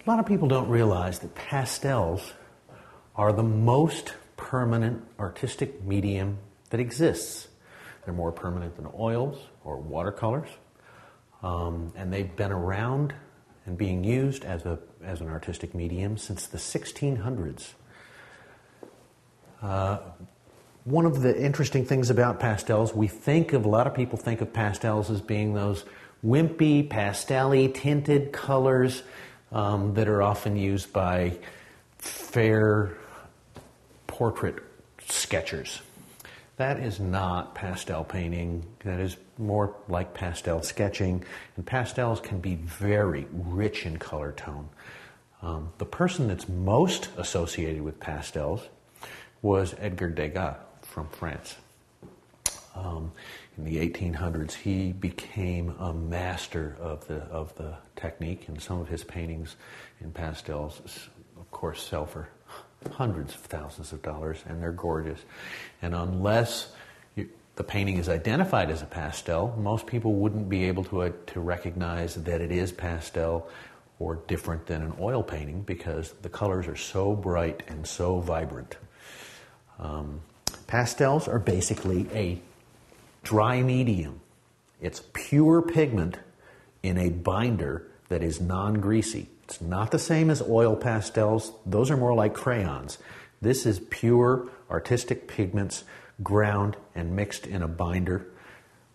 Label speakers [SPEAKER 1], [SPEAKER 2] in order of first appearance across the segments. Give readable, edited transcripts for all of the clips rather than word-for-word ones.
[SPEAKER 1] A lot of people don't realize that pastels are the most permanent artistic medium that exists. They're more permanent than oils or watercolors, and they've been around and being used as an artistic medium since the 1600s. One of the interesting things about pastels, a lot of people think of pastels as being those wimpy, pastel-y tinted colors that are often used by fair portrait sketchers. That is not pastel painting. That is more like pastel sketching. And pastels can be very rich in color tone. The person that's most associated with pastels was Edgar Degas from France. In the 1800s, he became a master of the technique, and some of his paintings in pastels, of course, sell for hundreds of thousands of dollars, and they're gorgeous. And unless the painting is identified as a pastel, most people wouldn't be able to recognize that it is pastel or different than an oil painting because the colors are so bright and so vibrant. Pastels are basically a dry medium. It's pure pigment in a binder that is non-greasy. It's not the same as oil pastels. Those are more like crayons. This is pure artistic pigments ground and mixed in a binder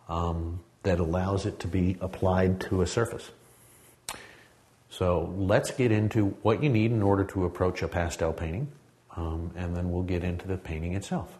[SPEAKER 1] that allows it to be applied to a surface. So let's get into what you need in order to approach a pastel painting, and then we'll get into the painting itself.